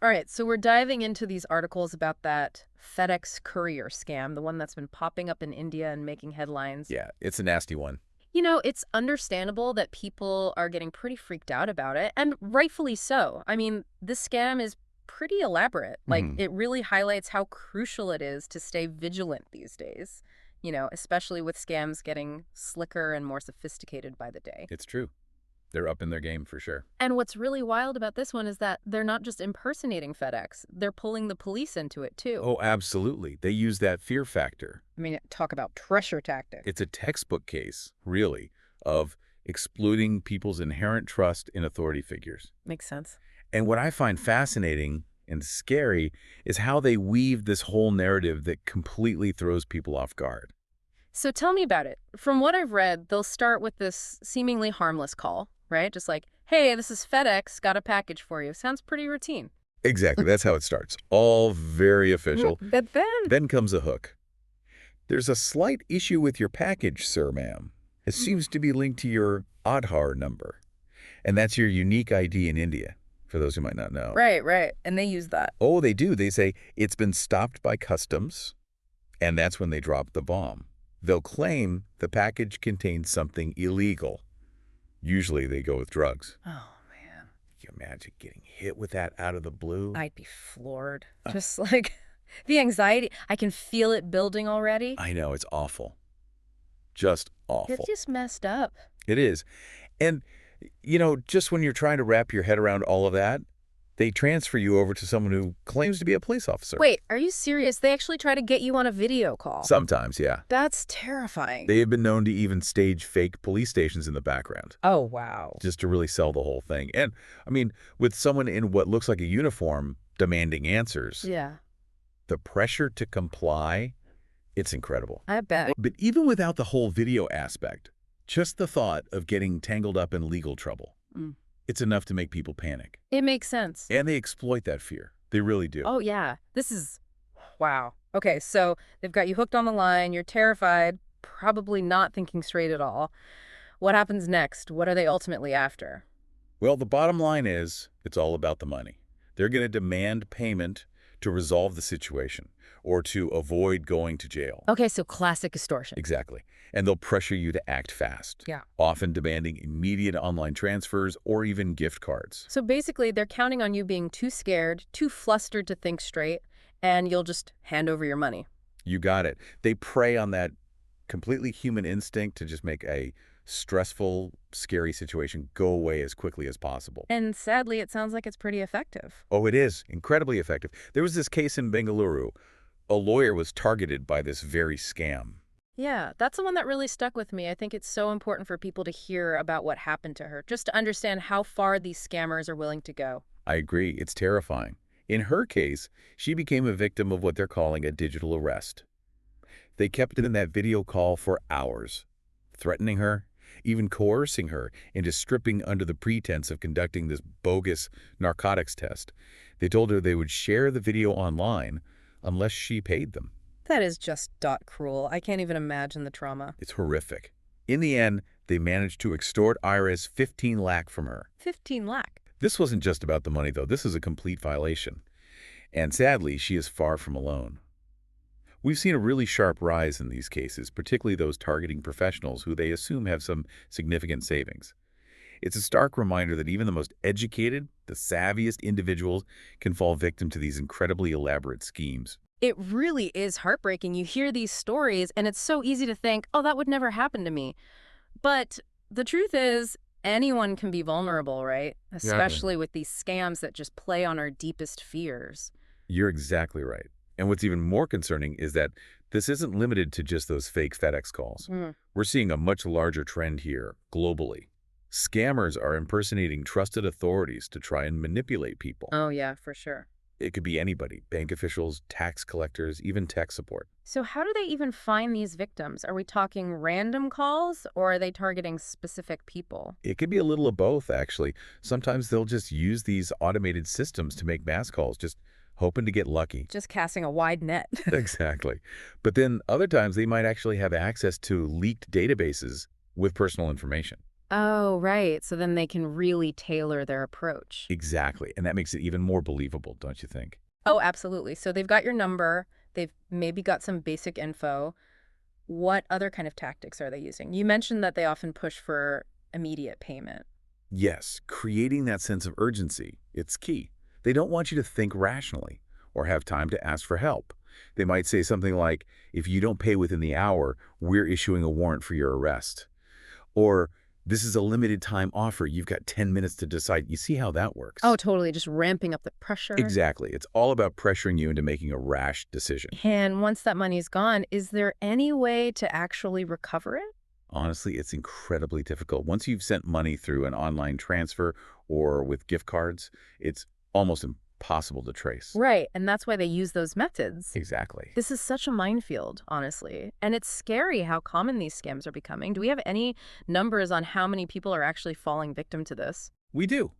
All right, so we're diving into these articles about that FedEx Courier scam, the one that's been popping up in India and making headlines. Yeah, it's a nasty one. It's understandable that people are getting pretty freaked out about it, and rightfully so. I mean, this scam is pretty elaborate. Like, Hmm. it really highlights how crucial it is to stay vigilant these days, especially with scams getting slicker and more sophisticated by the day. It's true. They're up in their game for sure. And what's really wild about this one is that they're not just impersonating FedEx, they're pulling the police into it too. Oh, absolutely. They use that fear factor. I mean, talk about pressure tactic. It's a textbook case, really, of exploiting people's inherent trust in authority figures. Makes sense. And what I find fascinating and scary is how they weave this whole narrative that completely throws people off guard. So tell me about it. From what I've read, they'll start with this seemingly harmless call, right? Just like, hey, this is FedEx, got a package for you. Sounds pretty routine. Exactly. That's how it starts. All very official. But then, Then comes a hook. There's a slight issue with your package, sir, ma'am. It seems to be linked to your Aadhaar number. And that's your unique ID in India, for those who might not know. right. And they use that. Oh, they do. They say it's been stopped by customs, and that's when they drop the bomb. They'll claim the package contains something illegal. Usually they go with drugs. Oh, man. Can you imagine getting hit with that out of the blue? I'd be floored. Just like the anxiety. I can feel it building already. I know, it's awful. Just awful. It's just messed up. It is. And, just when you're trying to wrap your head around all of that, they transfer you over to someone who claims to be a police officer. Wait, are you serious? They actually try to get you on a video call. Sometimes, yeah. That's terrifying. They have been known to even stage fake police stations in the background, Oh, wow. just to really sell the whole thing. And, I mean, with someone in what looks like a uniform demanding answers, Yeah, the pressure to comply, it's incredible. I bet. But even without the whole video aspect, just the thought of getting tangled up in legal trouble, Mm. it's enough to make people panic. It makes sense. And they exploit that fear. They really do. Oh, yeah. This is, wow. Okay, so they've got you hooked on the line. You're terrified, probably not thinking straight at all. What happens next? What are they ultimately after? Well, the bottom line is it's all about the money. They're going to demand payment to resolve the situation or to avoid going to jail. Okay, so classic extortion. Exactly. And they'll pressure you to act fast, Yeah. often demanding immediate online transfers or even gift cards. So basically, they're counting on you being too scared, too flustered to think straight, and you'll just hand over your money. You got it. They prey on that completely human instinct to just make a stressful, scary situation go away as quickly as possible. And sadly, it sounds like it's pretty effective. Oh, it is incredibly effective. There was this case in Bengaluru. A lawyer was targeted by this very scam. Yeah, that's the one that really stuck with me. I think it's so important for people to hear about what happened to her, just to understand how far these scammers are willing to go. I agree. It's terrifying. In her case, she became a victim of what they're calling a digital arrest. They kept it in that video call for hours, threatening her, even coercing her into stripping under the pretense of conducting this bogus narcotics test. They told her they would share the video online unless she paid them. That is just dot cruel. I can't even imagine the trauma. It's horrific. In the end, they managed to extort Iris 15 lakh from her. 15 lakh. This wasn't just about the money, though. This is a complete violation. And sadly, she is far from alone. We've seen a really sharp rise in these cases, particularly those targeting professionals who they assume have some significant savings. It's a stark reminder that even the most educated, the savviest individuals can fall victim to these incredibly elaborate schemes. It really is heartbreaking. You hear these stories, and it's so easy to think, oh, that would never happen to me. But the truth is, anyone can be vulnerable, right? Especially with these scams that just play on our deepest fears. You're exactly right. And what's even more concerning is that this isn't limited to just those fake FedEx calls. Mm. We're seeing a much larger trend here, globally. Scammers are impersonating trusted authorities to try and manipulate people. Oh, yeah, for sure. It could be anybody, bank officials, tax collectors, even tech support. So how do they even find these victims? Are we talking random calls, or are they targeting specific people? It could be a little of both, actually. Sometimes they'll just use these automated systems to make mass calls, just hoping to get lucky. Just casting a wide net. Exactly. But then other times they might actually have access to leaked databases with personal information. Oh, right. So then they can really tailor their approach. Exactly. And that makes it even more believable, don't you think? Oh, absolutely. So they've got your number. They've maybe got some basic info. What other kind of tactics are they using? You mentioned that they often push for immediate payment. Yes, creating that sense of urgency, it's key. They don't want you to think rationally or have time to ask for help. They might say something like, if you don't pay within the hour, we're issuing a warrant for your arrest. Or, this is a limited time offer. You've got 10 minutes to decide. You see how that Oh, works? totally. Just ramping up the pressure. Exactly. It's all about pressuring you into making a rash decision. And once that money's gone, is there any way to actually recover it? Honestly, it's incredibly difficult. Once you've sent money through an online transfer or with gift cards, it's almost impossible to trace. Right. And that's why they use those methods. Exactly. This is such a minefield, honestly. And it's scary how common these scams are becoming. Do we have any numbers on how many people are actually falling victim to this? We do.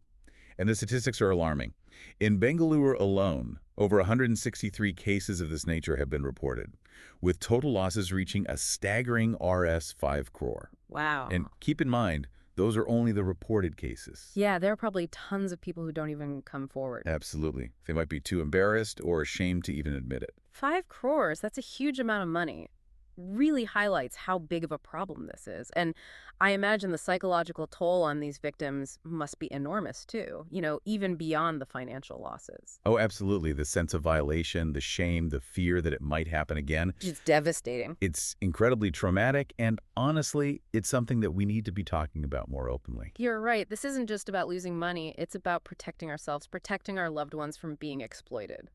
And the statistics are alarming. In Bengaluru alone, over 163 cases of this nature have been reported, with total losses reaching a staggering Rs 5 crore. Wow. And keep in mind, those are only the reported cases. Yeah, there are probably tons of people who don't even come forward. Absolutely. They might be too embarrassed or ashamed to even admit it. 5 crores, that's a huge amount of money. Really highlights how big of a problem this is. And I imagine the psychological toll on these victims must be enormous too, even beyond the financial losses. Oh, absolutely. The sense of violation, the shame, the fear that it might happen again. It's devastating. It's incredibly traumatic, and honestly, it's something that we need to be talking about more openly. You're right. This isn't just about losing money. It's about protecting ourselves, protecting our loved ones from being exploited.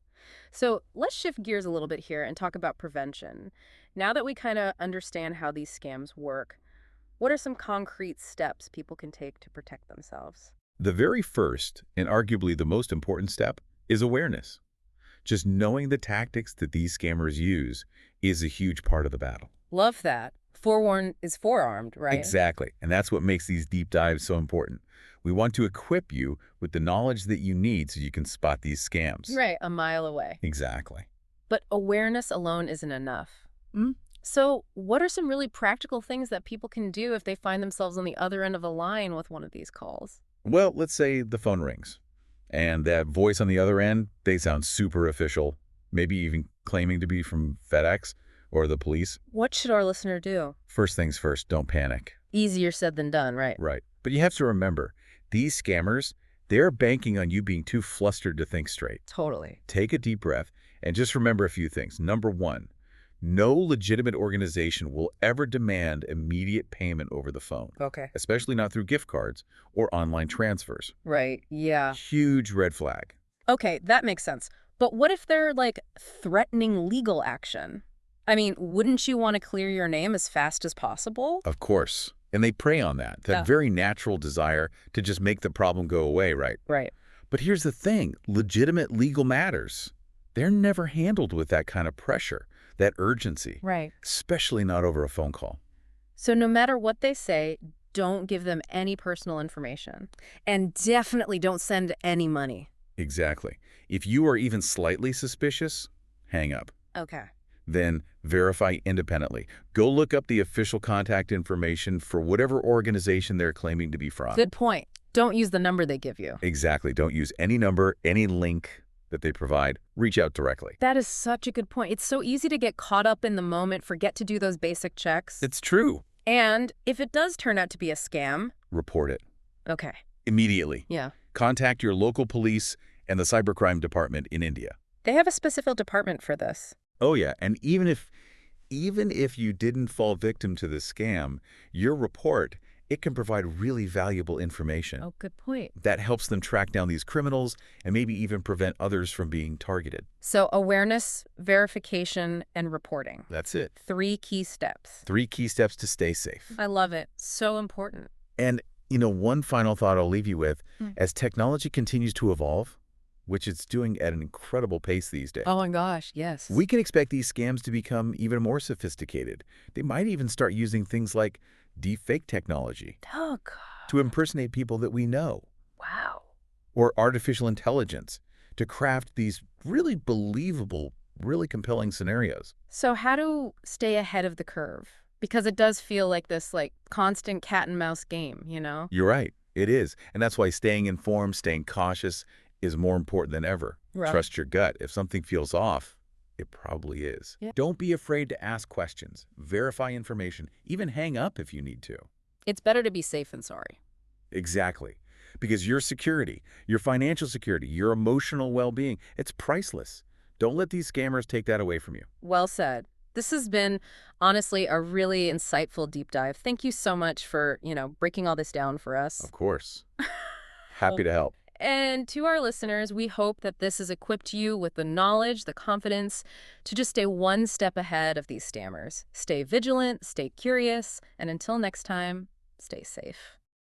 So let's shift gears a little bit here and talk about prevention. Now that we kind of understand how these scams work, what are some concrete steps people can take to protect themselves? The very first, and arguably the most important step, is awareness. Just knowing the tactics that these scammers use is a huge part of the battle. Love that. Forewarned is forearmed, right? Exactly. And that's what makes these deep dives so important. We want to equip you with the knowledge that you need so you can spot these scams. Right, a mile away. Exactly. But awareness alone isn't enough. Mm. So what are some really practical things that people can do if they find themselves on the other end of a line with one of these calls? Well, let's say the phone rings, and that voice on the other end, they sound super official, maybe even claiming to be from FedEx or the police. What should our listener do? First things first, don't panic. Easier said than done, right? Right. But you have to remember, these scammers, they're banking on you being too flustered to think straight. Totally. Take a deep breath and just remember a few things. Number one, no legitimate organization will ever demand immediate payment over the phone, Okay. especially not through gift cards or online transfers. Right, yeah. Huge red flag. Okay, that makes sense. But what if they're, like, threatening legal action? I mean, wouldn't you want to clear your name as fast as possible? Of course. And they prey on that Yeah. very natural desire to just make the problem go away, right? Right. But here's the thing, legitimate legal matters, they're never handled with that kind of pressure, that urgency, Right. especially not over a phone call. So no matter what they say, don't give them any personal information. And definitely don't send any money. Exactly. If you are even slightly suspicious, hang up. Okay. Then verify independently. Go look up the official contact information for whatever organization they're claiming to be from. Good point. Don't use the number they give you. Exactly. Don't use any number, any link that they provide. Reach out directly. That is such a good point. It's so easy to get caught up in the moment, forget to do those basic checks. It's true. And if it does turn out to be a scam, Report it okay. immediately. Yeah. Contact your local police and the cybercrime department in India. They have a specific department for this. Oh yeah, and even if you didn't fall victim to the scam, your report, it can provide really valuable information. Oh, good point. That helps them track down these criminals and maybe even prevent others from being targeted. So awareness, verification, and reporting. That's it. 3 key steps. 3 key steps to stay safe. I love it. So important. And, one final thought I'll leave you with, as technology continues to evolve, which it's doing at an incredible pace these days, Oh my gosh, yes. we can expect these scams to become even more sophisticated. They might even start using things like deepfake technology Oh, God. to impersonate people that we know, Wow. or artificial intelligence to craft these really believable, really compelling scenarios. So how to stay ahead of the curve? Because it does feel like this, like, constant cat and mouse game, you know? You're right. It is. And that's why staying informed, staying cautious is more important than ever. Right. Trust your gut. If something feels off, it probably is. Yeah. Don't be afraid to ask questions, verify information, even hang up if you need to. It's better to be safe than sorry. Exactly. Because your security, your financial security, your emotional well-being, it's priceless. Don't let these scammers take that away from you. Well said. This has been, honestly, a really insightful deep dive. Thank you so much for, breaking all this down for us. Of course. Happy to help. And to our listeners, we hope that this has equipped you with the knowledge, the confidence to just stay one step ahead of these scammers. Stay vigilant, stay curious, and until next time, stay safe.